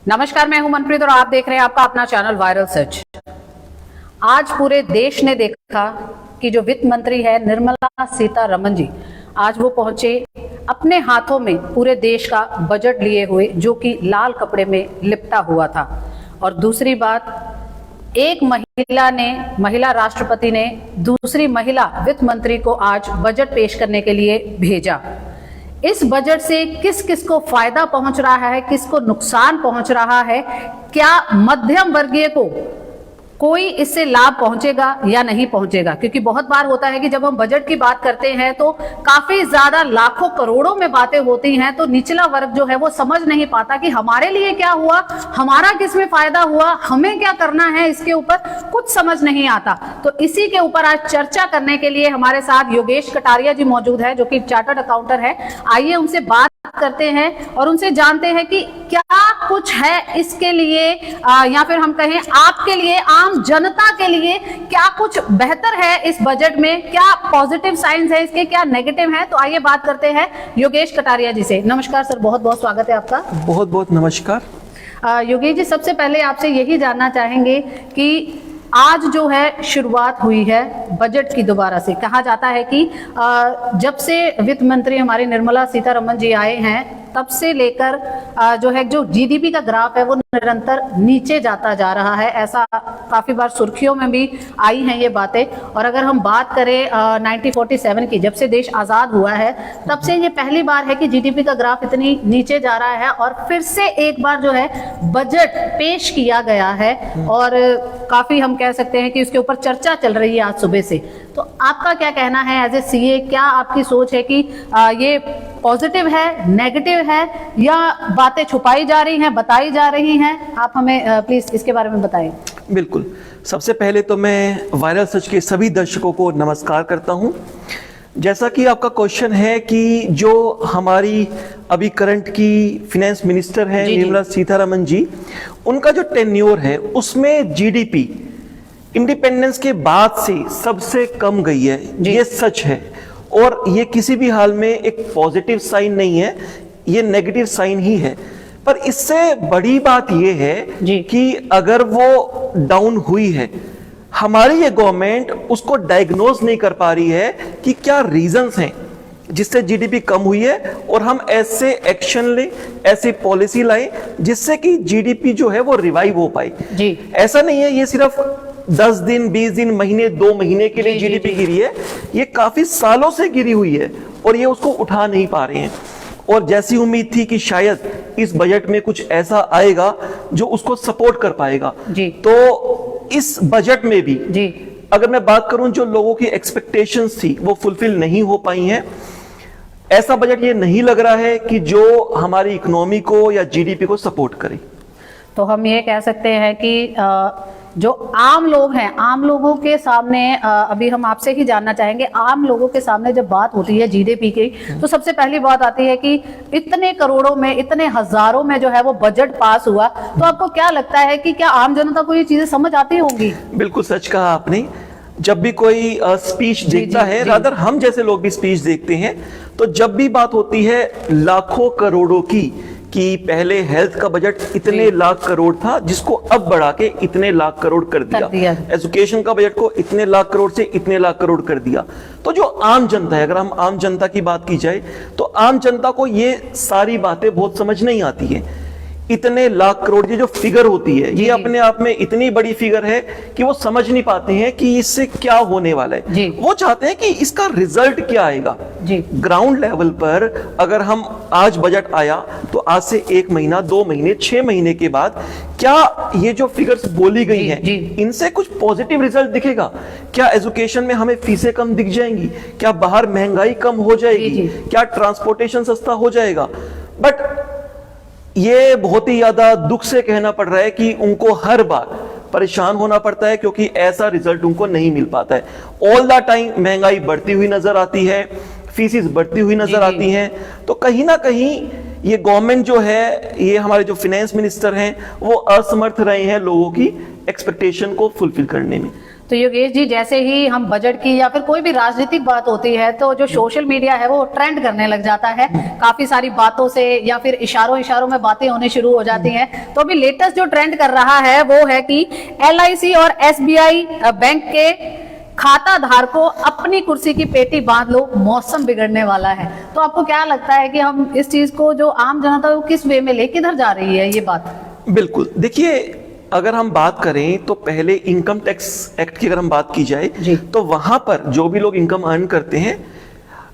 नमस्कार, मैं हूं मनप्रीत और आप देख रहे हैं आपका अपना चैनल वायरल सच। आज पूरे देश ने देखा कि जो वित्त मंत्री है निर्मला सीतारमण जी, आज वो पहुंचे अपने हाथों में पूरे देश का बजट लिए हुए, जो कि लाल कपड़े में लिपटा हुआ था। और दूसरी बात, एक महिला राष्ट्रपति ने दूसरी महिला वित्त मंत्री को आज बजट पेश करने के लिए भेजा। इस बजट से किस किस को फायदा पहुंच रहा है, किसको नुकसान पहुंच रहा है, क्या मध्यम वर्गीय को कोई इससे लाभ पहुंचेगा या नहीं पहुंचेगा? क्योंकि बहुत बार होता है कि जब हम बजट की बात करते हैं तो काफी ज्यादा लाखों करोड़ों में बातें होती हैं, तो निचला वर्ग जो है वो समझ नहीं पाता कि हमारे लिए क्या हुआ, हमारा किसमें फायदा हुआ, हमें क्या करना है, इसके ऊपर कुछ समझ नहीं आता। तो इसी के ऊपर आज चर्चा करने के लिए हमारे साथ योगेश कटारिया जी मौजूद है, जो कि चार्टर्ड अकाउंटेंट है। आइए उनसे बात करते हैं और उनसे जानते हैं कि क्या कुछ है इसके लिए, या फिर हम कहें आपके लिए, आम जनता के लिए क्या कुछ बेहतर है इस बजट में, क्या पॉजिटिव साइंस है इसके, क्या नेगेटिव है। तो आइए बात करते हैं योगेश कटारिया जी से। नमस्कार सर, बहुत बहुत स्वागत है आपका। बहुत बहुत नमस्कार। योगेश जी, सबसे पहले आपसे यही जानना चाहेंगे कि आज जो है शुरुआत हुई है बजट की दोबारा से। कहा जाता है कि जब से वित्त मंत्री हमारी निर्मला सीतारमण जी आए हैं तब से लेकर जो जीडीपी का ग्राफ है वो निरंतर नीचे जाता जा रहा है। ऐसा काफी बार सुर्खियों में भी आई हैं ये बातें। और अगर हम बात करें 1947 की, जब से देश आजाद हुआ है तब से ये पहली बार है कि जीडीपी का ग्राफ इतनी नीचे जा रहा है। और फिर से एक बार जो है बजट पेश किया गया है और काफी हम कह सकते हैं कि उसके ऊपर चर्चा चल रही है आज सुबह से। तो आपका क्या कहना है एज ए सीए, क्या आपकी सोच है कि ये पॉजिटिव है, नेगेटिव है, या बातें छुपाई जा रही हैं, बताई जा रही हैं? आप हमें प्लीज इसके बारे में बताएं। बिल्कुल, सबसे पहले तो मैं वायरल सच के सभी दर्शकों को नमस्कार करता हूं। जैसा कि आपका क्वेश्चन है कि जो हमारी अभी करंट की फिनेंस मिनिस्टर हैं निर्मला सीतारमण जी, उनका जो टेन्योर है उसमें जीडीपी इंडिपेंडेंस के बाद से सबसे कम गई है, ये सच है। और ये किसी भी हाल में एक पॉजिटिव साइन नहीं है, ये नेगेटिव साइन ही है। पर इससे बड़ी बात ये है कि अगर वो डाउन हुई है, हमारी ये गवर्नमेंट उसको डायग्नोज नहीं कर पा रही है कि क्या रीजंस हैं जिससे जीडीपी कम हुई है, और हम ऐसे एक्शन लें, ऐसी पॉलिसी लाएं जिससे कि जीडीपी जो है वो रिवाइव हो पाए। ऐसा नहीं है ये सिर्फ 10 दिन, 20 दिन, महीने, 2 महीने के लिए जीडीपी गिरी है, ये काफी सालों से गिरी हुई है और ये उसको उठा नहीं पा रहे हैं। और जैसी उम्मीद थी कि शायद इस बजट में कुछ ऐसा आएगा जो उसको सपोर्ट कर पाएगा, तो इस बजट में भी अगर मैं बात करूं, जो लोगों की एक्सपेक्टेशंस थी वो फुलफिल नहीं हो पाई हैं। ऐसा बजट ये नहीं लग रहा है कि जो हमारी इकोनॉमी को या जीडीपी को सपोर्ट करे। तो हम ये कह सकते हैं कि जो आम लोग हैं, आम लोगों के सामने अभी हम आपसे ही जानना चाहेंगे, आम लोगों के सामने जब बात होती है जीडीपी की, तो सबसे पहली बात आती है कि इतने करोड़ों में, इतने हजारों में जो है वो बजट पास हुआ। तो आपको क्या लगता है कि क्या आम जनता को ये चीजें समझ आती होंगी? बिल्कुल सच कहा आपने। जब भी कोई स्पीच देखता है, रादर हम जैसे लोग भी स्पीच देखते हैं, तो जब भी बात होती है लाखों करोड़ों की, कि पहले हेल्थ का बजट इतने लाख करोड़ था जिसको अब बढ़ा के इतने लाख करोड़ कर दिया, एजुकेशन का बजट को इतने लाख करोड़ से इतने लाख करोड़ कर दिया। तो जो आम जनता है, अगर हम आम जनता की बात की जाए तो आम जनता को ये सारी बातें बहुत समझ नहीं आती है। इतने लाख करोड़ की जो फिगर होती है, ये अपने आप में इतनी बड़ी फिगर है कि वो समझ नहीं पाते हैं कि इससे क्या होने वाला है। वो चाहते हैं कि इसका रिजल्ट क्या आएगा ग्राउंड लेवल पर। अगर हम आज बजट आया तो आज से 1 महीना, 2 महीने, 6 महीने के बाद क्या ये जो फिगर्स बोली गई हैं, इनसे कुछ पॉजिटिव रिजल्ट दिखेगा? क्या एजुकेशन में हमें फीसें कम दिख जाएंगी? क्या बाहर महंगाई कम हो जाएगी? क्या ट्रांसपोर्टेशन सस्ता हो जाएगा? बट ये बहुत ही ज्यादा दुख से कहना पड़ रहा है कि उनको हर बार परेशान होना पड़ता है, क्योंकि ऐसा रिजल्ट उनको नहीं मिल पाता है। ऑल द टाइम महंगाई बढ़ती हुई नजर आती है, फीसेस बढ़ती हुई नजर आती हैं। तो कहीं ना कहीं ये गवर्नमेंट जो है, ये हमारे जो फाइनेंस मिनिस्टर हैं, वो असमर्थ रहे हैं लोगों की एक्सपेक्टेशन को फुलफिल करने में। तो योगेश जी, जैसे ही हम बजट की या फिर कोई भी राजनीतिक बात होती है तो जो सोशल मीडिया है वो ट्रेंड करने लग जाता है, काफी सारी बातों से या फिर इशारों इशारों में बातें होनी शुरू हो जाती हैं। तो अभी लेटेस्ट जो ट्रेंड कर रहा है वो है कि LIC और SBI बैंक के खाता धारकों अपनी कुर्सी की पेटी बांध लो, मौसम बिगड़ने वाला है। तो आपको क्या लगता है कि हम इस चीज को, जो आम जनता है, किस वे में ले, किधर जा रही है ये बात? बिल्कुल, देखिए अगर हम बात करें तो पहले इनकम टैक्स एक्ट की अगर हम बात की जाए तो वहां पर जो भी लोग इनकम अर्न करते हैं,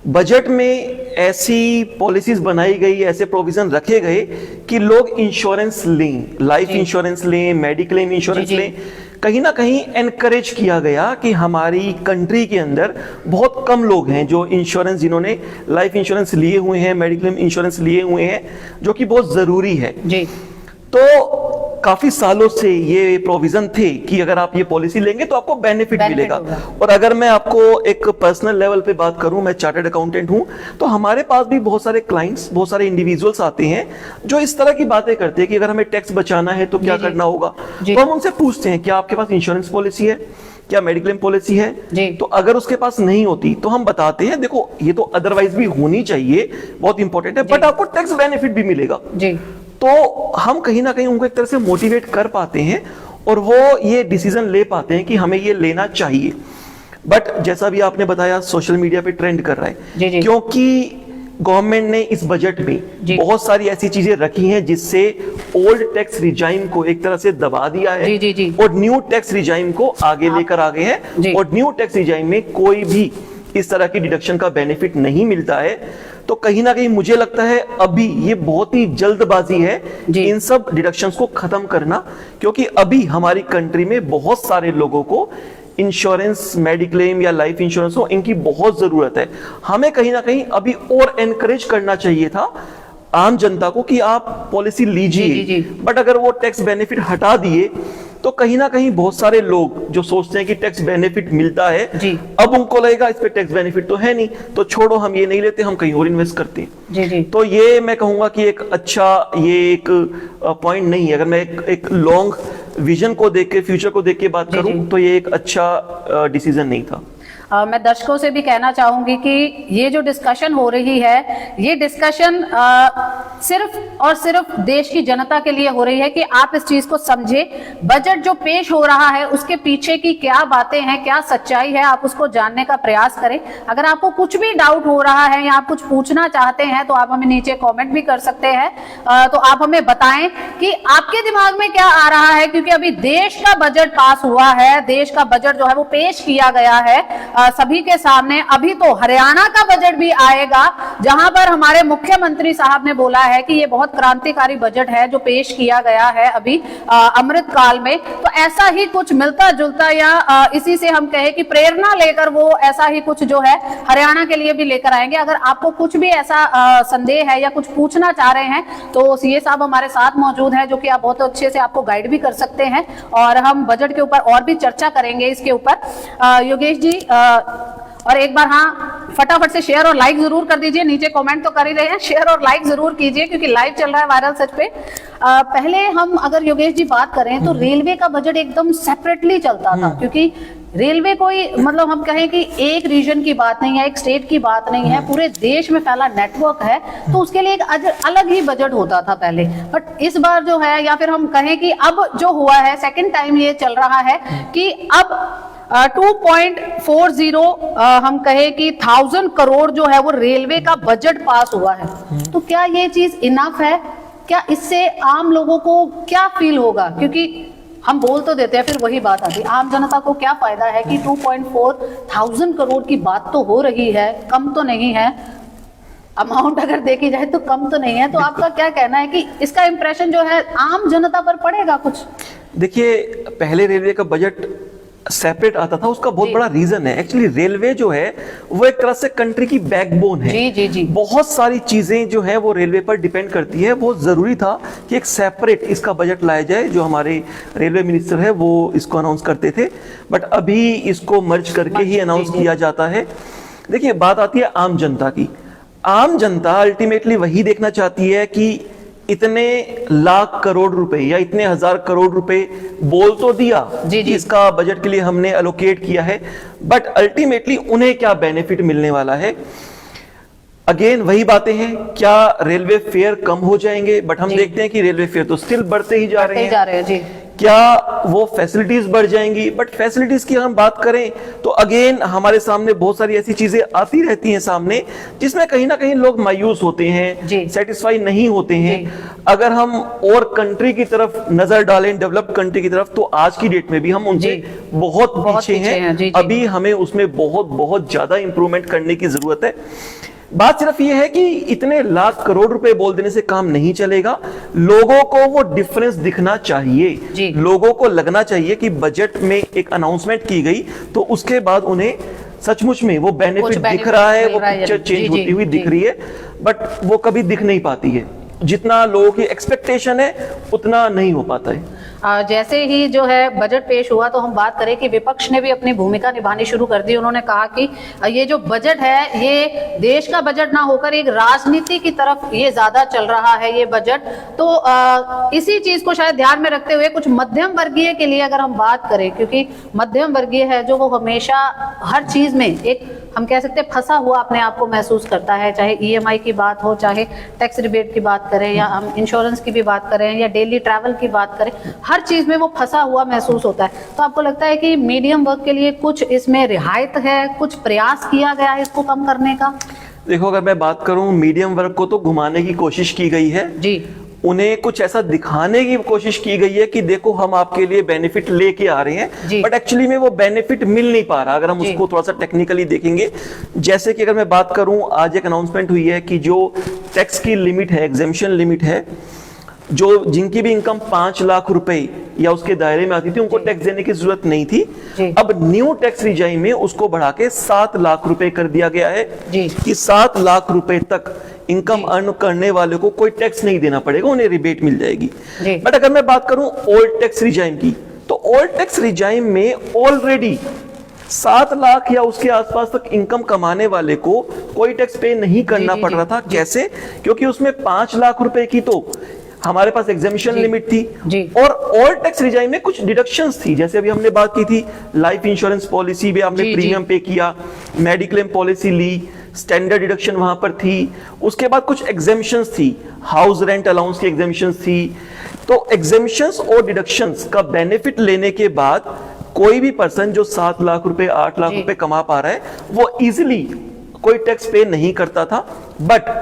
बजट में ऐसी पॉलिसीज बनाई गई, ऐसे प्रोविजन रखे गए कि लोग इंश्योरेंस लें, लाइफ इंश्योरेंस लें, मेडिक्लेम इंश्योरेंस लें। कहीं ना कहीं एनकरेज किया गया कि हमारी कंट्री के अंदर बहुत कम लोग हैं जो इंश्योरेंस, जिन्होंने लाइफ इंश्योरेंस लिए हुए हैं, मेडिक्लेम इंश्योरेंस लिए हुए हैं, जो कि बहुत जरूरी है जी। तो काफी सालों से ये प्रोविजन थे कि अगर आप ये पॉलिसी लेंगे तो आपको बेनिफिट मिलेगा। और अगर मैं आपको एक पर्सनल लेवल पे बात करूं, मैं चार्टर्ड अकाउंटेंट हूं, तो हमारे पास भी बहुत सारे क्लाइंट्स, बहुत सारे इंडिविजुअल्स आते हैं जो इस तरह की बातें करते हैं कि अगर हमें टैक्स बचाना है तो क्या करना होगा। तो हम उनसे पूछते हैं क्या आपके पास इंश्योरेंस पॉलिसी है, क्या मेडिक्लेम पॉलिसी है। तो अगर उसके पास नहीं होती तो हम बताते हैं देखो ये तो अदरवाइज भी होनी चाहिए, बहुत इंपॉर्टेंट है, बट आपको टैक्स बेनिफिट भी मिलेगा। तो हम कहीं ना कहीं उनको एक तरह से मोटिवेट कर पाते हैं और वो ये डिसीजन ले पाते हैं कि हमें ये लेना चाहिए। बट जैसा भी आपने बताया, सोशल मीडिया पे ट्रेंड कर रहा है क्योंकि गवर्नमेंट ने इस बजट में बहुत सारी ऐसी चीजें रखी हैं जिससे ओल्ड टैक्स रिजाइम को एक तरह से दबा दिया है और न्यू टैक्स रिजाइम को आगे लेकर आ गए हैं। और न्यू टैक्स रिजाइम में कोई भी इस तरह की डिडक्शन का बेनिफिट नहीं मिलता है। तो कहीं ना कहीं मुझे लगता है अभी ये बहुत ही जल्दबाजी है इन सब डिडक्शंस को खत्म करना, क्योंकि अभी हमारी कंट्री में बहुत सारे लोगों को इंश्योरेंस, मेडिक्लेम या लाइफ इंश्योरेंस हो, इनकी बहुत जरूरत है। हमें कहीं ना कहीं अभी और एनकरेज करना चाहिए था आम जनता को कि आप पॉलिसी लीजिए। बट अगर वो टैक्स बेनिफिट हटा दिए तो कहीं ना कहीं बहुत सारे लोग जो सोचते हैं कि टैक्स बेनिफिट मिलता है, अब उनको लगेगा इस पे टैक्स बेनिफिट तो है नहीं, तो छोड़ो हम ये नहीं लेते, हम कहीं और इन्वेस्ट करते हैं। तो ये मैं कहूंगा कि एक अच्छा, ये एक पॉइंट नहीं है। अगर मैं एक लॉन्ग विजन को देख के, फ्यूचर को देख के बात करूं तो ये एक अच्छा डिसीजन नहीं था। मैं दर्शकों से भी कहना चाहूंगी कि ये जो डिस्कशन हो रही है, ये डिस्कशन सिर्फ और सिर्फ देश की जनता के लिए हो रही है कि आप इस चीज को समझे। बजट जो पेश हो रहा है उसके पीछे की क्या बातें हैं, क्या सच्चाई है, आप उसको जानने का प्रयास करें। अगर आपको कुछ भी डाउट हो रहा है या आप कुछ पूछना चाहते हैं तो आप हमें नीचे कमेंट भी कर सकते हैं। तो आप हमें बताएं कि आपके दिमाग में क्या आ रहा है, क्योंकि अभी देश का बजट पास हुआ है, देश का बजट जो है वो पेश किया गया है सभी के सामने। अभी तो हरियाणा का बजट भी आएगा, जहां पर हमारे मुख्यमंत्री साहब ने बोला है कि ये बहुत क्रांतिकारी बजट है जो पेश किया गया है अभी अमृत काल में। तो ऐसा ही कुछ मिलता जुलता या इसी से हम कहें कि प्रेरणा लेकर वो ऐसा ही कुछ जो है हरियाणा के लिए भी लेकर आएंगे। अगर आपको कुछ भी ऐसा संदेह है या कुछ पूछना चाह रहे हैं तो सीए साहब हमारे साथ मौजूद है, जो कि आप बहुत अच्छे से आपको गाइड भी कर सकते हैं और हम बजट के ऊपर और भी चर्चा करेंगे इसके ऊपर। योगेश जी, और एक बार हाँ फटाफट से शेयर और लाइक जरूर कर दीजिए, नीचे कमेंट तो कर ही रहे हैं, शेयर और लाइक जरूर कीजिए क्योंकि लाइव चल रहा है वायरल सच पे। पहले हम अगर योगेश जी बात करें तो रेलवे का बजट एकदम सेपरेटली चलता था, क्योंकि रेलवे कोई मतलब हम कहें कि एक रीजन की बात नहीं है, एक स्टेट की बात नहीं है, पूरे देश में फैला नेटवर्क है, तो उसके लिए एक अलग ही बजट होता था पहले। बट इस बार जो है, या फिर हम कहें कि अब जो हुआ है, सेकंड टाइम ये चल रहा है कि अब 2.40 हम कहें कि 1000 करोड़ जो है वो रेलवे का बजट पास हुआ है। तो क्या ये चीज इनफ है? क्या इससे आम लोगों को क्या फील होगा? क्योंकि हम बोल तो देते हैं, फिर वही बात आती है, आम जनता को क्या फायदा है कि 2.4000 करोड़ की बात तो हो रही है, कम तो नहीं है, अमाउंट अगर देखी जाए तो कम तो नहीं है। तो आपका क्या कहना है कि इसका इंप्रेशन जो है आम जनता पर पड़ेगा कुछ? देखिए, पहले रेलवे का बजट सेपरेट आता था, उसका बहुत बड़ा रीजन है। एक्चुअली रेलवे जो है वो एक तरह से कंट्री की बैकबोन है। जी। बहुत सारी चीजें जो है वो रेलवे पर डिपेंड करती है। बहुत जरूरी था कि एक सेपरेट इसका बजट लाया जाए, जो हमारे रेलवे मिनिस्टर है वो इसको अनाउंस करते थे, बट अभी इसको मर्ज करके ही अनाउंस किया जाता है। देखिए, बात आती है आम जनता की। आम जनता अल्टीमेटली वही देखना चाहती है कि इतने लाख करोड़ रुपए या इतने हजार करोड़ रुपए बोल तो दिया जी, कि इसका बजट के लिए हमने एलोकेट किया है, बट अल्टीमेटली उन्हें क्या बेनिफिट मिलने वाला है? अगेन वही बातें हैं, क्या रेलवे फेयर कम हो जाएंगे? बट हम देखते हैं कि रेलवे फेयर तो स्टिल बढ़ते ही जा रहे हैं। जी। क्या वो फैसिलिटीज बढ़ जाएंगी? बट फैसिलिटीज की हम बात करें तो अगेन हमारे सामने बहुत सारी ऐसी चीजें आती रहती हैं सामने, जिसमें कहीं ना कहीं लोग मायूस होते हैं, सेटिस्फाई नहीं होते हैं। अगर हम और कंट्री की तरफ नजर डालें, डेवलप्ड कंट्री की तरफ, तो आज की डेट में भी हम उनसे बहुत पीछे हैं। अभी हमें उसमें बहुत बहुत ज्यादा इंप्रूवमेंट करने की जरूरत है। बात सिर्फ ये है कि इतने लाख करोड़ रुपए बोल देने से काम नहीं चलेगा, लोगों को वो डिफरेंस दिखना चाहिए। लोगों को लगना चाहिए कि बजट में एक अनाउंसमेंट की गई तो उसके बाद उन्हें सचमुच में वो बेनिफिट दिख रहा है, वो पिक्चर चेंज होती हुई दिख रही है, बट वो कभी दिख नहीं पाती है। जितना लोगों की एक्सपेक्टेशन है उतना नहीं हो पाता है। जैसे ही जो है बजट पेश हुआ तो हम बात करें कि विपक्ष ने भी अपनी भूमिका निभानी शुरू कर दी। उन्होंने कहा कि ये जो बजट है ये देश का बजट ना होकर एक राजनीति की तरफ ये ज्यादा चल रहा है ये बजट। तो इसी चीज को शायद ध्यान में रखते हुए कुछ मध्यम वर्गीय के लिए अगर हम बात करें, क्योंकि मध्यम वर्गीय है जो वो हमेशा हर चीज में एक हम कह सकते हैं फंसा हुआ अपने आप को महसूस करता है, चाहे ईएमआई की बात हो, चाहे टैक्स रिबेट की बात करें, या हम इंश्योरेंस की भी बात करें, या डेली ट्रैवल की बात करें, हर चीज में वो फंसा हुआ महसूस होता है। तो आपको लगता है कि मीडियम वर्ग के लिए कुछ इसमें रियायत है, कुछ प्रयास किया गया है इसको कम करने का? देखो, अगर मैं बात करूं, मीडियम वर्ग को तो घुमाने की कोशिश की गई है जी। उन्हें कुछ ऐसा दिखाने की कोशिश की गई है कि देखो हम आपके लिए बेनिफिट लेके आ रहे हैं, बट एक्चुअली में वो बेनिफिट मिल नहीं पा रहा। अगर हम उसको थोड़ा सा टेक्निकली देखेंगे, जैसे कि अगर मैं बात करूं, आज एक अनाउंसमेंट हुई है कि जो टैक्स की लिमिट है, एग्जेम्पशन लिमिट है, जो जिनकी भी इनकम 5 लाख रुपए या उसके दायरे में आती थी उनको टैक्स देने की जरूरत नहीं थी। अब न्यू टैक्स रिजाइम में उसको बढ़ा के 7 लाख रुपए कर दिया गया है कि 7 लाख रुपए तक इनकम अर्न करने वाले को कोई टैक्स नहीं देना पड़ेगा, उन्हें रिबेट मिल जाएगी। बट अगर मैं बात करूं ओल्ड टैक्स रिजाइम की, तो ओल्ड टैक्स रिजाइम में ऑलरेडी 7 लाख या उसके आसपास तक इनकम कमाने वाले को कोई टैक्स पे नहीं करना पड़ रहा था। कैसे? क्योंकि उसमें 5 लाख रुपए की तो हमारे पास एग्जेम्पशन लिमिट थी और ओल्ड टैक्स रिजाइम में कुछ डिडक्शंस थी। जैसे अभी हमने बात की थी, लाइफ इंश्योरेंस पॉलिसी में आपने प्रीमियम पे किया, मेडिक्लेम पॉलिसी ली, स्टैंडर्ड डिडक्शन वहां पर थी। उसके बाद कुछ एग्जेम्पशंस थी, हाउस रेंट अलाउंस की एग्जेम्पशंस थी। तो एग्जेम्पशंस और डिडक्शंस का बेनिफिट लेने के बाद कोई भी पर्सन जो 7 लाख रुपए 8 लाख रुपए कमा पा रहा है वो इजिली कोई टैक्स पे नहीं करता था। बट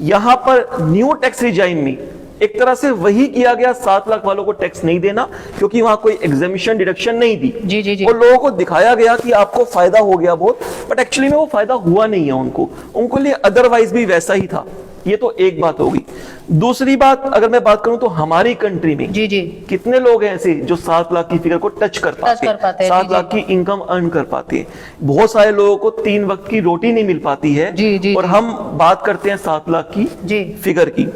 यहां पर न्यू टैक्स रिजाइम में एक तरह से वही किया गया, 7 लाख वालों को टैक्स नहीं देना, क्योंकि वहां कोई एग्जेम्पशन डिडक्शन नहीं दी। और लोगों को दिखाया गया कि आपको फायदा हो गया बहुत, बट एक्चुअली में वो फायदा हुआ नहीं है उनको लिए अदरवाइज भी वैसा ही था। ये तो एक बात होगी। दूसरी बात, अगर मैं बात करूं तो हमारी कंट्री में कितने लोग हैं ऐसे जो 7 लाख की फिगर को टच कर पाते हैं, 7 लाख की इनकम अर्न कर पाते हैं। बहुत सारे लोगों को 3 वक्त की रोटी नहीं मिल पाती है और हम बात करते हैं 7 लाख की फिगर की।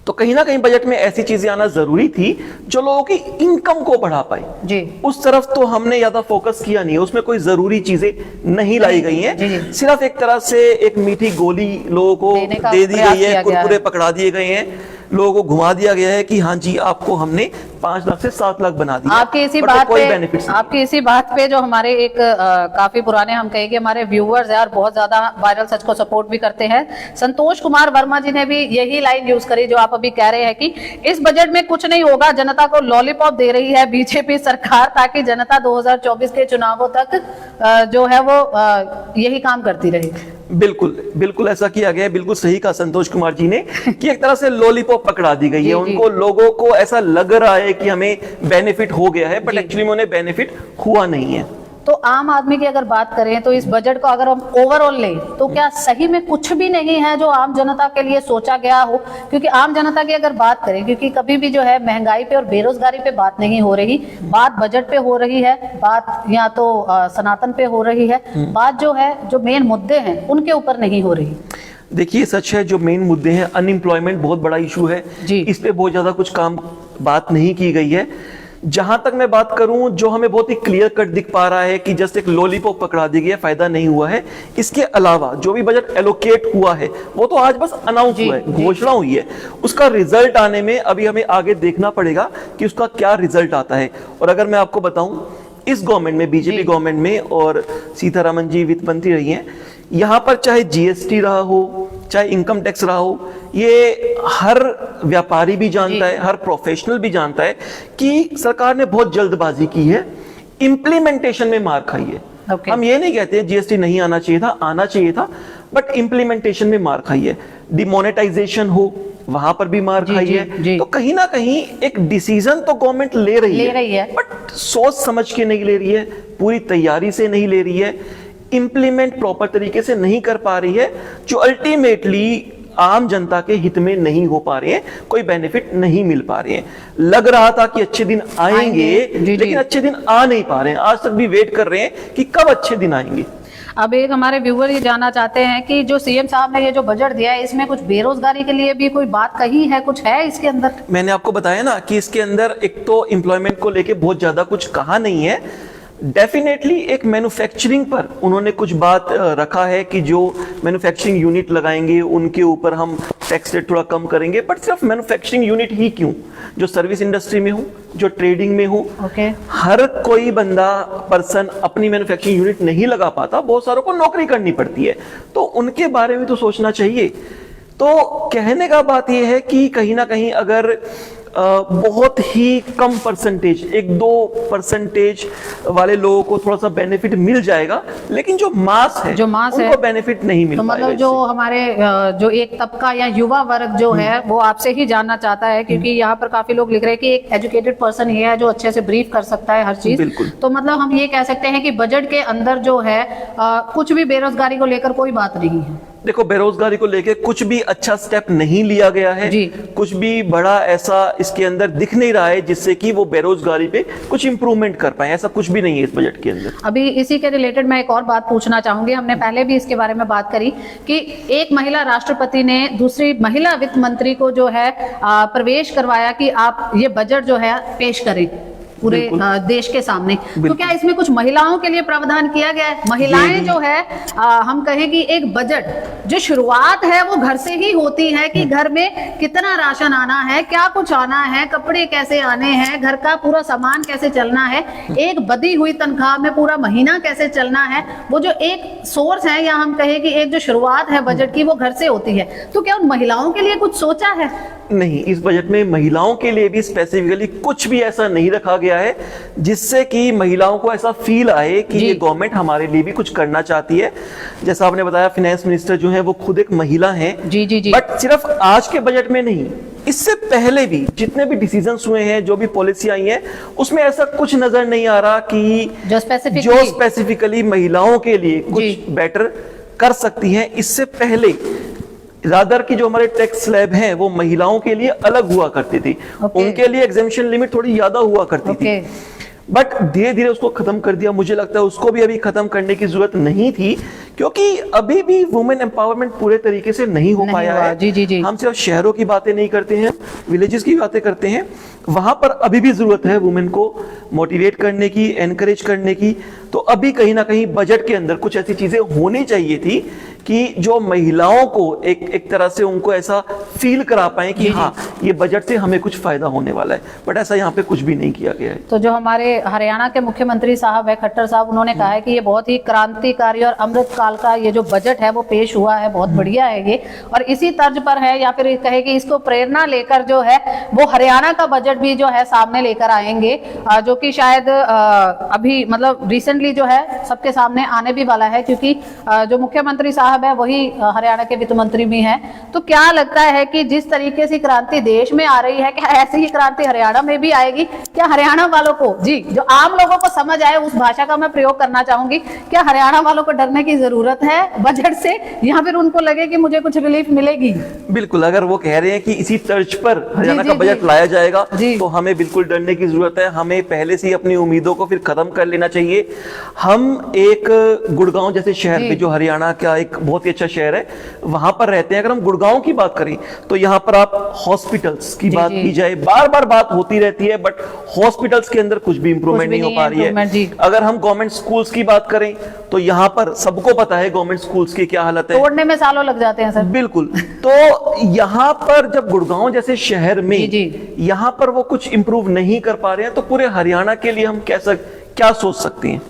तो कहीं ना कहीं बजट में ऐसी चीजें आना जरूरी थी जो लोगों की इनकम को बढ़ा पाए। उस तरफ तो हमने ज्यादा फोकस किया नहीं है, उसमें कोई जरूरी चीजें नहीं लाई गई हैं। सिर्फ एक तरह से एक मीठी गोली लोगों को दे दी गई है, कुरकुरे पकड़ा दिए गए हैं, लोगों को घुमा दिया गया है कि हाँ जी आपको हमने 5 लाख से 7 लाख बना दिया। आपकी इसी बात पे जो हमारे एक काफी पुराने हम कहेंगे हमारे व्यूअर्स यार बहुत ज्यादा वायरल सच को सपोर्ट भी करते हैं, संतोष कुमार वर्मा जी ने भी यही लाइन यूज करी जो आप अभी कह रहे हैं कि इस बजट में कुछ नहीं होगा, जनता को लॉलीपॉप दे रही है बीजेपी सरकार ताकि जनता 2024 के चुनावों तक जो है वो यही काम करती रहे। बिल्कुल ऐसा किया गया है। बिल्कुल सही कहा संतोष कुमार जी ने कि एक तरह से लॉलीपॉप पकड़ा दी गई है उनको। लोगों को ऐसा लग रहा है कि हमें बेनिफिट हो गया है, बट एक्चुअली में उन्हें बेनिफिट हुआ नहीं है। तो आम आदमी की अगर बात करें तो इस बजट को अगर हम ओवरऑल लें तो क्या सही में कुछ भी नहीं है जो आम जनता के लिए सोचा गया हो? क्योंकि आम जनता की अगर बात करें, क्योंकि कभी भी जो है महंगाई पे और बेरोजगारी पे बात नहीं हो रही, बात बजट पे हो रही है, बात या तो सनातन पे हो रही है, बात जो है जो मेन मुद्दे हैं उनके ऊपर नहीं हो रही। देखिए सच है, जो मेन मुद्दे हैं, अनएम्प्लॉयमेंट बहुत बड़ा इशू है, इस पे बहुत ज्यादा कुछ काम बात नहीं की गई है। जहां तक मैं बात करूं, जो हमें बहुत ही क्लियर कट दिख पा रहा है कि जस्ट एक लॉलीपॉप पकड़ा दी गई है, फायदा नहीं हुआ है। इसके अलावा जो भी बजट एलोकेट हुआ है वो तो आज बस अनाउंस हुआ है, घोषणा हुई है। उसका रिजल्ट आने में अभी हमें आगे देखना पड़ेगा कि उसका क्या रिजल्ट आता है। और अगर मैं आपको बताऊं, इस गवर्नमेंट में, बीजेपी गवर्नमेंट में, और सीतारमण जी वित्त मंत्री रही हैं, यहां पर चाहे जीएसटी रहा हो, चाहे इनकम टैक्स रहा हो, ये हर व्यापारी भी जानता है, हर प्रोफेशनल भी जानता है कि सरकार ने बहुत जल्दबाजी की है, इंप्लीमेंटेशन में मार खाई है। हम ये नहीं कहते हैं जीएसटी नहीं आना चाहिए था, आना चाहिए था, बट इंप्लीमेंटेशन में मार खाई है। डिमोनेटाइजेशन हो, वहां पर भी मार खाई है। तो कहीं ना कहीं एक डिसीजन तो गवर्नमेंट ले रही है, बट सोच समझ के नहीं ले रही है, पूरी तैयारी से नहीं ले रही है, इंप्लीमेंट प्रॉपर तरीके से नहीं कर पा रही है, जो अल्टीमेटली आम जनता के हित में नहीं हो पा रहे हैं, कोई बेनिफिट नहीं मिल पा रहे हैं। लग रहा था कि अच्छे दिन आएंगे, लेकिन अच्छे दिन आ नहीं पा रहे हैं। आज तक भी वेट कर रहे हैं कि कब अच्छे दिन आएंगे। अब एक हमारे व्यूअर ये जानना चाहते हैं कि जो सीएम साहब ने ये जो बजट दिया है, इसमें कुछ बेरोजगारी के लिए भी कोई बात कही है, कुछ है इसके अंदर? मैंने आपको बताया ना कि इसके अंदर एक तो एम्प्लॉयमेंट को लेके बहुत ज्यादा कुछ कहा नहीं है। डेफिनेटली एक मैन्युफैक्चरिंग पर उन्होंने कुछ बात रखा है कि जो मैन्युफैक्चरिंग यूनिट लगाएंगे उनके ऊपर हम टैक्स रेट थोड़ा कम करेंगे, बट सिर्फ मैन्युफैक्चरिंग यूनिट ही क्यों, जो सर्विस इंडस्ट्री में हो, जो ट्रेडिंग में हो, हर कोई बंदा पर्सन अपनी मैन्युफैक्चरिंग यूनिट नहीं लगा पाता, बहुत सारों को नौकरी करनी पड़ती है, तो उनके बारे में तो सोचना चाहिए। तो कहने का बात यह है कि कहीं ना कहीं अगर बहुत ही कम परसेंटेज, 1-2% वाले लोगों को थोड़ा सा बेनिफिट मिल जाएगा, लेकिन जो मास है उनको बेनिफिट नहीं मिल तो पाएगा। मतलब जो हमारे जो एक तबका या युवा वर्ग जो है वो आपसे ही जानना चाहता है, क्योंकि यहाँ पर काफी लोग लिख रहे हैं कि एक एजुकेटेड पर्सन ही है जो अच्छे से ब्रीफ कर सकता है हर चीज। तो मतलब हम ये कह सकते हैं कि बजट के अंदर जो है कुछ भी बेरोजगारी को लेकर कोई बात नहीं है। देखो, बेरोजगारी को लेकर कुछ भी अच्छा स्टेप नहीं लिया गया है, कुछ भी बड़ा ऐसा इसके अंदर दिख नहीं रहा है जिससे कि वो बेरोजगारी पे कुछ इंप्रूवमेंट कर पाए, ऐसा कुछ भी नहीं है इस बजट के अंदर। अभी इसी के रिलेटेड मैं एक और बात पूछना चाहूंगी। हमने पहले भी इसके बारे में बात करी कि एक महिला राष्ट्रपति ने दूसरी महिला वित्त मंत्री को जो है प्रवेश करवाया कि आप ये बजट जो है पेश करें पूरे देश के सामने। तो क्या इसमें कुछ महिलाओं के लिए प्रावधान किया गया है? महिलाएं जो है हम कहें कि एक बजट जो शुरुआत है वो घर से ही होती है कि घर में कितना राशन आना है, क्या कुछ आना है, कपड़े कैसे आने हैं, घर का पूरा सामान कैसे चलना है, एक बदी हुई तनख्वाह में पूरा महीना कैसे चलना है। वो जो एक सोर्स है या हम कहें कि एक जो शुरुआत है बजट की वो घर से होती है। तो क्या उन महिलाओं के लिए कुछ सोचा है? नहीं, इस बजट में महिलाओं के लिए भी स्पेसिफिकली कुछ भी ऐसा नहीं रखा गया है जिससे कि महिलाओं को ऐसा फील आए कि ये गवर्नमेंट हमारे लिए भी कुछ करना चाहती है। जैसा आपने बताया, फाइनेंस मिनिस्टर जो है वो खुद एक महिला हैं। बट सिर्फ आज के बजट में नहीं, इससे पहले भी जितने भी डिसीजंस हुए हैं, जो भी पॉलिसी आई है, उसमें ऐसा कुछ नजर नहीं आ रहा कि जो स्पेसिफिकली महिलाओं के लिए कुछ बेटर कर सकती हैं। इससे पहले रादर की जो हमारे टैक्स स्लैब हैं वो महिलाओं के लिए अलग हुआ करती थी, उनके लिए एग्जेम्पशन लिमिट थोड़ी ज्यादा हुआ करती थी, बट धीरे धीरे उसको खत्म कर दिया। मुझे लगता है उसको भी अभी खत्म करने की जरूरत नहीं थी, क्योंकि अभी भी वुमेन एम्पावरमेंट पूरे तरीके से नहीं हो पाया है। हम सिर्फ शहरों की बातें नहीं करते हैं, विलेजेस की बातें करते हैं, वहां पर अभी भी जरूरत है वुमेन को मोटिवेट करने की, एनकरेज करने की। तो अभी कहीं ना कहीं बजट के अंदर कुछ ऐसी चीजें होनी चाहिए थी कि जो महिलाओं को एक तरह से उनको ऐसा फील करा पाए कि हाँ, ये बजट से हमें कुछ फायदा होने वाला है, बट ऐसा यहाँ पे कुछ भी नहीं किया गया है। तो जो हमारे हरियाणा के मुख्यमंत्री साहब है खट्टर साहब, उन्होंने कहा है कि ये बहुत ही क्रांतिकारी और अमृत काल का ये जो बजट है वो पेश हुआ है, बहुत बढ़िया है ये, और इसी तर्ज पर है, या फिर कहे कि इसको प्रेरणा लेकर जो है वो हरियाणा का बजट भी जो है सामने लेकर आएंगे, जो कि शायद अभी मतलब रिसेंटली जो है सबके सामने आने भी वाला है, क्योंकि जो मुख्यमंत्री साहब है वही हरियाणा के वित्त मंत्री भी हैं। तो क्या लगता है कि जिस तरीके से क्रांति देश में आ रही है, क्या ऐसी ही क्रांति हरियाणा में भी आएगी? क्या हरियाणा वालों को, जी जो आम लोगों को समझ आए उस भाषा का मैं प्रयोग करना चाहूंगी, क्या हरियाणा वालों को डरने की जरूरत है बजट से, या फिर उनको लगे कि मुझे कुछ रिलीफ मिलेगी? बिल्कुल, अगर वो कह रहे हैं कि इसी तर्ज पर हरियाणा का बजट लाया जाएगा तो हमें बिल्कुल डरने की जरूरत है। हमें पहले से ही अपनी उम्मीदों को फिर खत्म कर लेना चाहिए। हम एक गुड़गांव जैसे शहर में, जो हरियाणा का एक बहुत ही अच्छा शहर है, वहां पर रहते हैं। अगर हम गुड़गांव की बात करें तो यहाँ पर आप हॉस्पिटल्स की बात की जाए, बार बार बात होती रहती है, बट हॉस्पिटल्स के अंदर कुछ भी इंप्रूवमेंट नहीं हो पा रही improvement, जी। है। अगर हम गवर्नमेंट स्कूल्स की बात करें तो यहाँ पर सबको पता है गवर्नमेंट स्कूल्स की क्या हालत है। तोड़ने में सालों लग जाते हैं सर। बिल्कुल। तो यहाँ पर जब गुड़गांव जैसे शहर में जी, जी। यहाँ पर वो कुछ इंप्रूव नहीं कर पा रहे हैं, तो पूरे हरियाणा के लिए हम क्या सोच सकते हैं?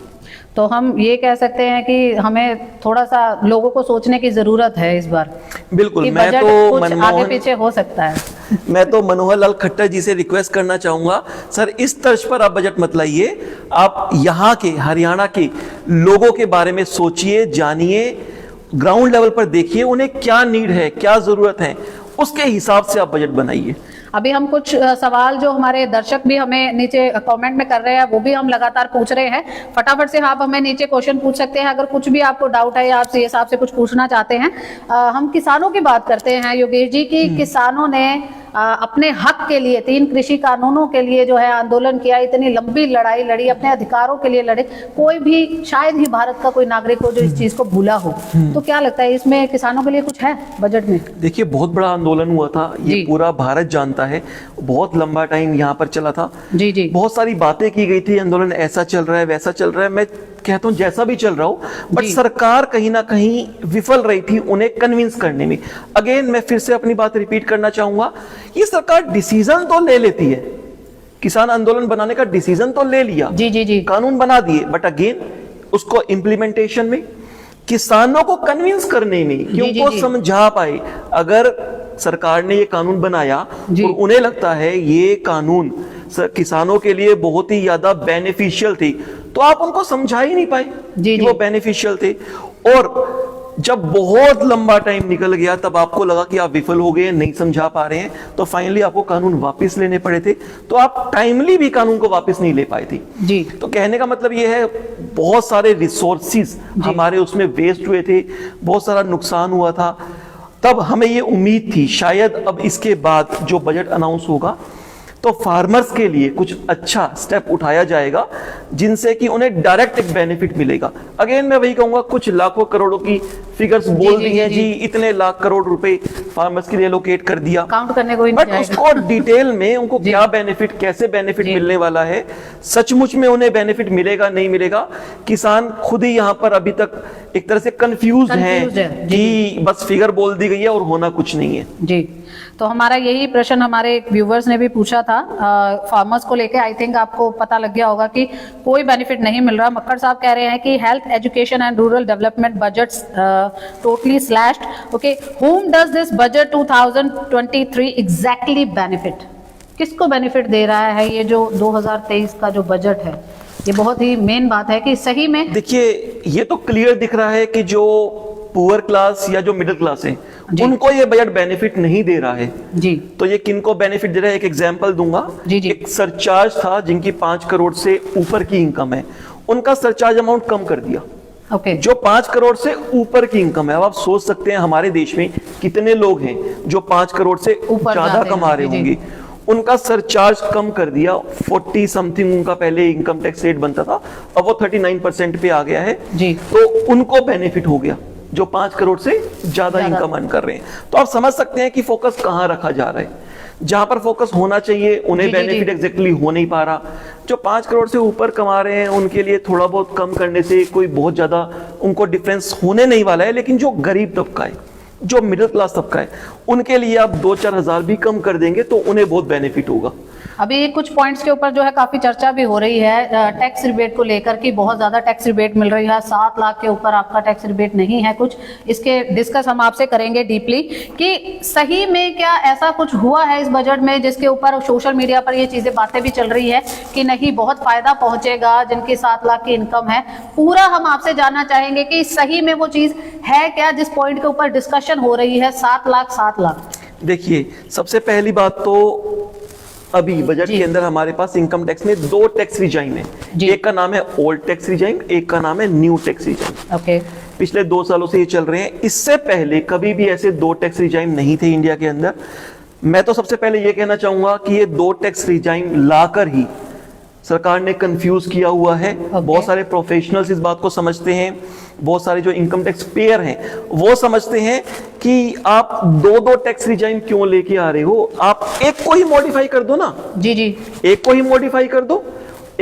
तो हम ये कह सकते हैं कि हमें थोड़ा सा लोगों को सोचने की जरूरत है इस बार। बिल्कुल। कि मैं बजट तो कुछ आगे पीछे हो सकता है। मैं तो मनोहर लाल खट्टर जी से रिक्वेस्ट करना चाहूंगा, सर इस तर्ज पर आप बजट मत लाइए, आप यहाँ के हरियाणा के लोगों के बारे में सोचिए, जानिए, ग्राउंड लेवल पर देखिए उन्हें क्या नीड है, क्या जरूरत है, उसके हिसाब से आप बजट बनाइए। अभी हम कुछ सवाल जो हमारे दर्शक भी हमें नीचे कमेंट में कर रहे हैं वो भी हम लगातार पूछ रहे हैं। फटाफट से आप हमें नीचे क्वेश्चन पूछ सकते हैं, अगर कुछ भी आपको डाउट है या आप सीएस साहब से कुछ पूछना चाहते हैं। हम किसानों की बात करते हैं योगेश जी की किसानों ने अपने हक के लिए 3 कृषि कानूनों के लिए जो है आंदोलन किया, इतनी लंबी लड़ाई लड़ी, अपने अधिकारों के लिए लड़े। कोई भी शायद ही भारत का कोई नागरिक हो जो इस चीज को भूला हो। तो क्या लगता है इसमें किसानों के लिए कुछ है बजट में? देखिए बहुत बड़ा आंदोलन हुआ था, ये पूरा भारत जानता है, बहुत लंबा टाइम यहाँ पर चला था। जी जी। बहुत सारी बातें की गई थी, आंदोलन ऐसा चल रहा है वैसा चल रहा है, मैं कहता हूँ जैसा भी चल रहा हो, बट सरकार कहीं ना कहीं विफल रही थी उन्हें कन्विंस करने में। अगेन मैं फिर से अपनी बात रिपीट करना चाहूंगा, ये सरकार डिसीजन तो ले लेती है, किसान आंदोलन बनाने का डिसीजन तो ले लिया, जी जी जी, कानून बना दिए, बट अगेन उसको इम्प्लीमेंटेशन में, किसानों को कन्विंस करने में कि उनको समझा पाए। अगर सरकार ने ये कानून बनाया और उन्हें लगता है ये कानून किसानों के लिए बहुत ही ज्यादा बेनिफिशियल थी, तो आप उनको समझा ही नहीं पाए कि वो बेनिफिशियल थे। और जब बहुत लंबा टाइम निकल गया तब आपको लगा कि आप विफल हो गए, नहीं समझा पा रहे हैं, तो फाइनली आपको कानून वापस लेने पड़े थे, तो आप टाइमली भी कानून को वापस नहीं ले पाए थे। जी। तो कहने का मतलब ये है बहुत सारे रिसोर्सेज हमारे उसमें वेस्ट हुए थे, बहुत सारा नुकसान हुआ था। तब हमें ये उम्मीद थी शायद अब इसके बाद जो बजट अनाउंस होगा तो फार्मर्स के लिए कुछ अच्छा स्टेप उठाया जाएगा जिनसे कि उन्हें डायरेक्ट एक बेनिफिट मिलेगा। अगेन मैं वही कहूंगा, कुछ लाखों करोड़ों की फिगर्स बोल दी हैं जी, इतने लाख करोड़ रुपए फार्मर्स के लिए एलोकेट कर दिया, काउंट करने को बट उसको डिटेल में उनको क्या बेनिफिट, कैसे बेनिफिट मिलने वाला है, सचमुच में उन्हें बेनिफिट मिलेगा नहीं मिलेगा, किसान खुद ही यहाँ पर अभी तक एक तरह से कंफ्यूज हैं कि बस फिगर बोल दी गई है और होना कुछ नहीं है। जी। तो हमारा यही प्रश्न हमारे व्यूवर्स ने भी पूछा था फार्मर्स को लेके। आई थिंक आपको पता लग गया होगा कि कोई बेनिफिट नहीं मिल रहा। मक्कड़ साहब कह रहे हैं कि health, education and rural development budgets totally slashed. Okay, whom does this budget 2023 exactly benefit? किसको बेनिफिट दे रहा है ये जो 2023 का जो बजट है? ये बहुत ही मेन बात है कि सही में देखिए ये तो क्लियर दिख रहा है कि जो पुअर क्लास या जो मिडिल क्लास है उनको ये बजट बेनिफिट नहीं दे रहा है जी। तो ये किनको बेनिफिट दे रहा है, एक एग्जांपल दूंगा जी जी। एक सरचार्ज था जिनकी 5 करोड़ से ऊपर की इनकम है, उनका सरचार्ज अमाउंट कम कर दिया। ओके। जो 5 करोड़ से ऊपर की इनकम है, अब आप सोच सकते हैं हमारे देश में कितने लोग हैं जो 5 करोड़ से ज्यादा कमा रहे होंगे, उनका सरचार्ज कम कर दिया। 40 समथिंग उनका पहले इनकम टैक्स रेट बनता था, अब वो 39% पे आ गया है जी। तो उनको बेनिफिट हो गया जो 5 करोड़ से ज्यादा इनकम अर्न कर रहे हैं। तो आप समझ सकते हैं कि फोकस कहां रखा जा रहा है। जहां पर फोकस होना चाहिए उन्हें बेनिफिट एग्जैक्टली हो नहीं पा रहा। जो 5 करोड़ से ऊपर कमा रहे हैं उनके लिए थोड़ा बहुत कम करने से कोई बहुत ज्यादा उनको डिफरेंस होने नहीं वाला है, लेकिन जो गरीब तबका है, जो मिडिल क्लास तबका है, उनके लिए आप 2-4 हजार भी कम कर देंगे तो उन्हें बहुत बेनिफिट होगा। अभी कुछ पॉइंट्स के ऊपर जो है काफी चर्चा भी हो रही है टैक्स रिबेट को लेकर कि बहुत ज्यादा टैक्स रिबेट मिल रही है, 7 लाख के ऊपर आपका टैक्स रिबेट नहीं है कुछ। इसके डिस्कस हम आपसे करेंगे डीपली कि सही में क्या ऐसा कुछ हुआ है इस बजट में जिसके ऊपर सोशल मीडिया पर ये चीजें बातें भी चल रही है कि नहीं बहुत फायदा पहुंचेगा जिनकी 7 लाख की इनकम है। पूरा हम आपसे जानना चाहेंगे कि सही में वो चीज है क्या जिस पॉइंट के ऊपर डिस्कशन हो रही है, 7 लाख। देखिए सबसे पहली बात तो अभी बजट के अंदर हमारे पास इनकम टैक्स में 2 टैक्स रिजाइम है, एक का नाम है ओल्ड टैक्स रिजाइम, एक का नाम है न्यू टैक्स रिजाइम। ओके। पिछले 2 सालों से ये चल रहे हैं, इससे पहले कभी भी ऐसे 2 टैक्स रिजाइम नहीं थे इंडिया के अंदर। मैं तो सबसे पहले ये कहना चाहूंगा कि ये 2 टैक्स रिजाइम लाकर ही सरकार ने कंफ्यूज किया हुआ है। बहुत सारे प्रोफेशनल्स इस बात को समझते हैं, बहुत सारे जो इनकम टैक्स पेयर हैं वो समझते हैं कि आप दो दो टैक्स रिजाइम क्यों लेके आ रहे हो, आप एक को ही मॉडिफाई कर दो ना। जी जी, एक को ही मॉडिफाई कर दो,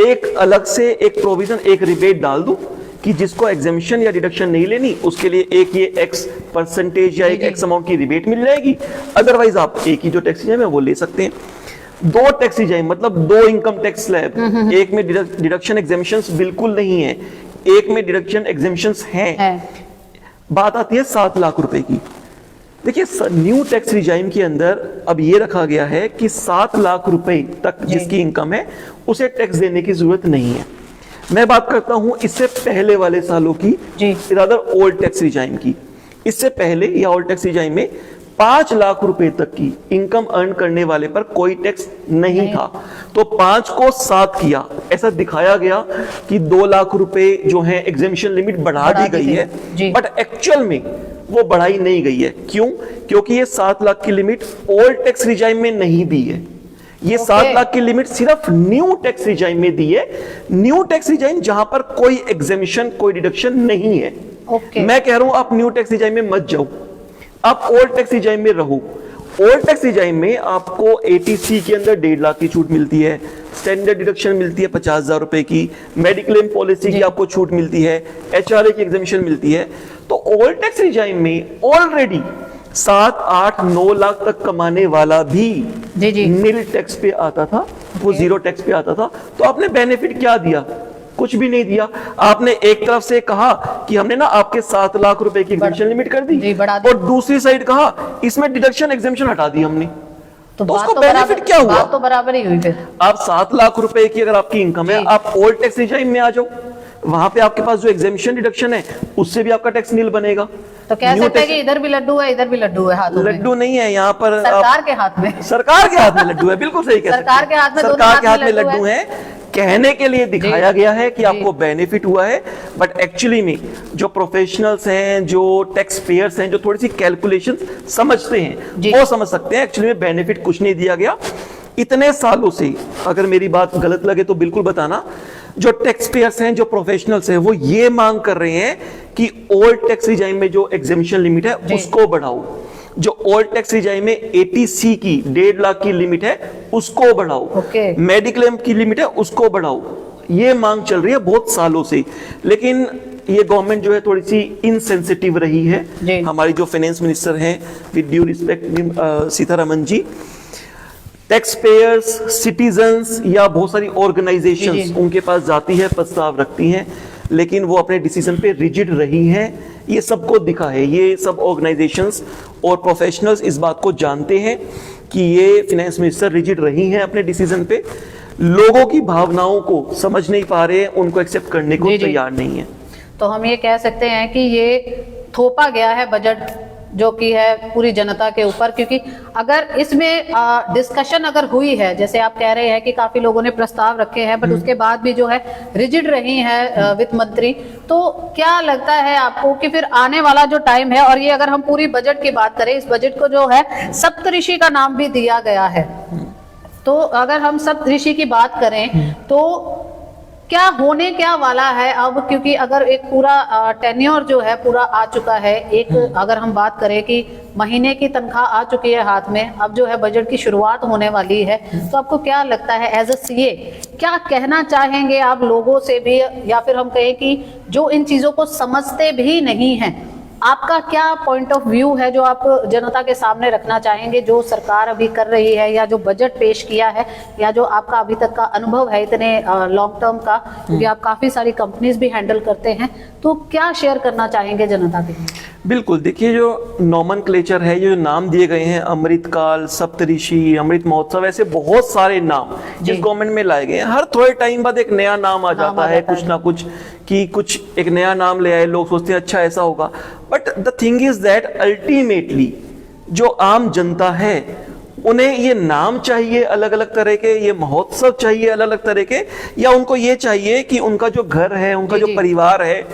एक अलग से एक प्रोविजन, एक रिबेट डाल दो कि जिसको एग्जेम्पशन या डिडक्शन नहीं लेनी उसके लिए एक ये एक्स परसेंटेज या एक एक्स अमाउंट की रिबेट मिल जाएगी, अदरवाइज आप एक ही जो टैक्स रिजाइम है वो ले सकते हैं। दो टैक्स रिजाइम मतलब दो इनकम टैक्स स्लैब, एक में डिडक्शन एग्जेम्पशंस बिल्कुल नहीं है, एक में डिडक्शन एग्जेम्पशंस हैं। बात आती है 7 लाख रुपए की। देखिए न्यू टैक्स रिजाइम के अंदर अब ये रखा गया है कि 7 लाख रुपए तक जिसकी इनकम है उसे टैक्स देने की जरूरत नहीं है। मैं बात करता हूं इससे पहले वाले सालों की, रादर ओल्ड टैक्स रिजाइम की। इससे पहले या ओल्ड टैक्स रिजाइम में 5 लाख रुपए तक की इनकम अर्न करने वाले पर कोई टैक्स नहीं था, तो 5 को 7 किया, ऐसा दिखाया गया कि 2 लाख रुपए जो है एग्जेम्पशन लिमिट बढ़ा दी गई है, बट एक्चुअल में वो बढ़ाई नहीं गई है। क्यों? क्योंकि ये 7 लाख की लिमिट ओल्ड टैक्स रिजाइम में नहीं दी है, ये 7 लाख की लिमिट सिर्फ न्यू टैक्स रिजाइम में दी है। न्यू टैक्स रिजाइम जहां पर कोई एग्जेम्पशन कोई डिडक्शन नहीं है। मैं कह रहा हूं आप न्यू टैक्स रिजाइम में मत जाओ, आप ओल्ड टैक्स रिजाइम में रहो। ओल्ड टैक्स रिजाइम में आपको एटीसी के अंदर 1.5 लाख की छूट मिलती है, स्टैंडर्ड डिडक्शन मिलती है 50,000 रुपए की, मेडिक्लेम पॉलिसी की आपको छूट मिलती है, एचआरए की एग्जेम्पशन मिलती है। तो ओल्ड टैक्स रिजाइम में ऑलरेडी 7, 8, 9 लाख तक कमाने वाला भी नील टैक्स पे आता था, वो जीरो टैक्स पे आता था। तो आपने बेनिफिट क्या दिया? कुछ भी नहीं दिया। आपने एक तरफ से कहा कि हमने ना आपके 7 लाख रुपए की एग्जेम्पशन लिमिट कर दी, और दूसरी साइड कहा इसमें डिडक्शन एग्जेम्पशन हटा दी हमने। तो उसको बेनिफिट क्या हुआ? बात तो बराबर ही हुई। फिर आप 7 लाख रुपए की अगर आपकी इनकम है, आप ओल्ड टैक्स रिजाइम में आ जाओ, वहां पे आपके पास जो एग्जेम्पशन डिडक्शन है उससे भी आपका टैक्स नील बनेगा। तो कह सकते हैं कि इधर भी लड्डू है इधर भी लड्डू है, हाथों में लड्डू नहीं है, यहाँ पर सरकार के हाथ में, सरकार के हाथ में लड्डू है। बिल्कुल सही कहते हैं, सरकार के हाथ में, सरकार के हाथ में लड्डू है। कहने के लिए दिखाया गया है कि आपको बेनिफिट हुआ है, बट एक्चुअली में जो प्रोफेशनल्स हैं, जो टैक्स पेयर्स हैं, जो थोड़ी सी कैलकुलेशन समझते हैं वो समझ सकते हैं एक्चुअली में बेनिफिट कुछ नहीं दिया गया। इतने सालों से, अगर मेरी बात गलत लगे तो बिल्कुल बताना, जो टैक्स पेयर्स हैं, जो प्रोफेशनल्स हैं, वो ये मांग कर रहे हैं कि ओल्ड टैक्स रिजाइम में जो एग्जेम्पशन लिमिट है उसको बढ़ाओ, जो ओल्ड टैक्स रिजाइम में एटीसी की 1.5 लाख की लिमिट है उसको बढ़ाओ, मेडिक्लेम की लिमिट है उसको बढ़ाओ। ये मांग चल रही है बहुत सालों से, लेकिन ये गवर्नमेंट जो है थोड़ी सी इनसेंसिटिव रही है। हमारी जो फाइनेंस मिनिस्टर हैं, with due respect Sitharaman ji, tax payers, citizens या बहुत सारी ऑर्गेनाइजेशंस उनके पास जाती है, प्रस्ताव रखती हैं, लेकिन वो अपने डिसीजन पे रिजिड रही हैं। ये सबको दिखा है, ये सब ऑर्गेनाइजेशंस और प्रोफेशनल्स इस बात को जानते हैं कि ये फाइनेंस मिनिस्टर रिजिड रही हैं अपने डिसीजन पे, लोगों की भावनाओं को समझ नहीं पा रहे हैं, उनको एक्सेप्ट करने को तैयार नहीं है। तो हम ये कह सकते हैं कि ये थोपा गया है बजट जो कि है पूरी जनता के ऊपर, क्योंकि अगर इसमें डिस्कशन अगर हुई है, जैसे आप कह रहे हैं कि काफी लोगों ने प्रस्ताव रखे हैं, बट उसके बाद भी जो है रिजिड रही है वित्त मंत्री, तो क्या लगता है आपको कि फिर आने वाला जो टाइम है, और ये अगर हम पूरी बजट की बात करें, इस बजट को जो है सप्तऋषि का नाम भी दिया गया है, तो अगर हम सप्तऋषि की बात करें तो क्या होने क्या वाला है अब? क्योंकि अगर एक पूरा टेन्योर जो है पूरा आ चुका है, एक अगर हम बात करें कि महीने की तनख्वाह आ चुकी है हाथ में, अब जो है बजट की शुरुआत होने वाली है, तो आपको क्या लगता है एज अ सीए क्या कहना चाहेंगे आप लोगों से भी, या फिर हम कहें कि जो इन चीजों को समझते भी नहीं हैं, आपका क्या पॉइंट ऑफ व्यू है जो आप जनता के सामने रखना चाहेंगे, जो सरकार अभी कर रही है या जो बजट पेश किया है, या जो आपका अभी तक का अनुभव है इतने लॉन्ग टर्म का, क्योंकि आप काफी सारी कंपनीज भी हैंडल करते हैं, तो क्या शेयर करना चाहेंगे जनता के? बिल्कुल, देखिए जो नॉमनक्लेचर है, ये जो नाम दिए गए हैं, अमृतकाल, सप्तऋषि, अमृत महोत्सव, ऐसे बहुत सारे नाम जिस गवर्नमेंट में लाए गए हैं, हर थोड़े टाइम बाद एक नया नाम आ जाता है, कुछ ना कुछ कि कुछ एक नया नाम ले आए, लोग सोचते हैं अच्छा ऐसा होगा, but the thing is that ultimately जो आम जनता है उन्हें ये नाम चाहिए अलग अलग तरह के, ये महोत्सव चाहिए अलग अलग तरह के, या उनको ये चाहिए कि उनका जो घर है, उनका जो परिवार है,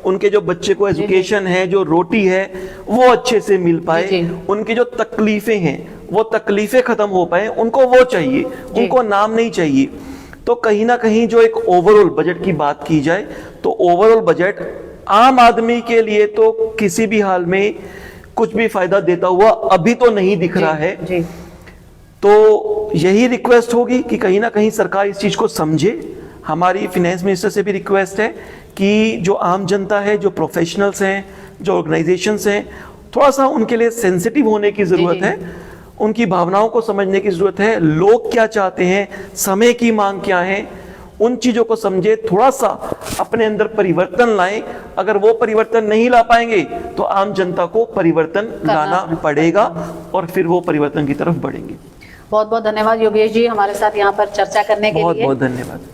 उनके जो बच्चे को एजुकेशन है, जो रोटी है वो अच्छे से मिल पाए, उनकी जो तकलीफें हैं वो तकलीफें खत्म हो पाए, उनको वो चाहिए, उनको नाम नहीं चाहिए। तो कहीं ना कहीं जो एक ओवरऑल बजट की बात की जाए तो ओवरऑल बजट आम आदमी के लिए तो किसी भी हाल में कुछ भी फायदा देता हुआ अभी तो नहीं दिख रहा है। जी। तो यही रिक्वेस्ट होगी कि कहीं ना कहीं सरकार इस चीज को समझे। हमारी फिनेंस मिनिस्टर से भी रिक्वेस्ट है कि जो आम जनता है, जो प्रोफेशनल्स हैं, जो ऑर्गेनाइजेशंस हैं, थोड़ा सा उनके लिए सेंसिटिव होने की जरूरत है, उनकी भावनाओं को समझने की जरूरत है। लोग क्या चाहते हैं, समय की मांग क्या है, उन चीजों को समझे, थोड़ा सा अपने अंदर परिवर्तन लाएं। अगर वो परिवर्तन नहीं ला पाएंगे तो आम जनता को परिवर्तन लाना पड़ेगा और फिर वो परिवर्तन की तरफ बढ़ेंगे। बहुत बहुत धन्यवाद योगेश जी हमारे साथ यहाँ पर चर्चा करने के लिए। बहुत बहुत धन्यवाद।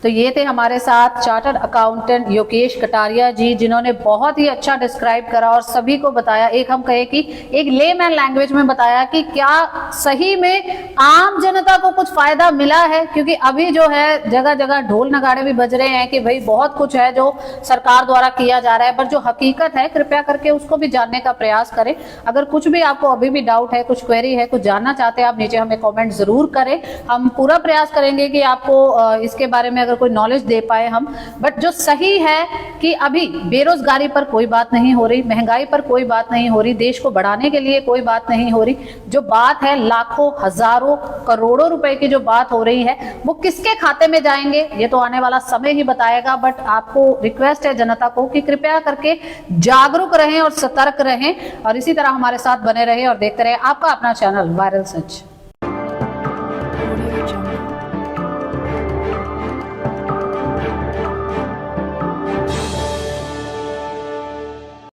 तो ये थे हमारे साथ चार्टर्ड अकाउंटेंट योगेश कटारिया जी, जिन्होंने बहुत ही अच्छा डिस्क्राइब करा और सभी को बताया, एक हम कहे कि एक लेमैन लैंग्वेज में बताया कि क्या सही में आम जनता को कुछ फायदा मिला है। क्योंकि अभी जो है जगह जगह ढोल नगाड़े भी बज रहे हैं कि भाई बहुत कुछ है जो सरकार द्वारा किया जा रहा है, पर जो हकीकत है कृपया करके उसको भी जानने का प्रयास करें। अगर कुछ भी आपको अभी भी डाउट है, कुछ क्वेरी है, कुछ जानना चाहते हैं, आप नीचे हमें कॉमेंट जरूर करें। हम पूरा प्रयास करेंगे कि आपको इसके बारे में कोई नॉलेज दे पाए हम। बट जो सही है कि अभी बेरोजगारी पर कोई बात नहीं हो रही, महंगाई पर कोई बात नहीं हो रही, देश को बढ़ाने के लिए कोई बात नहीं हो रही। जो बात है लाखों, हजारों, करोड़ों रुपए की जो बात हो रही है वो किसके खाते में जाएंगे ये तो आने वाला समय ही बताएगा। बट आपको रिक्वेस्ट है जनता को कि कृपया करके जागरूक रहें और सतर्क रहें और इसी तरह हमारे साथ बने रहें और देखते रहें आपका अपना चैनल वायरल सच।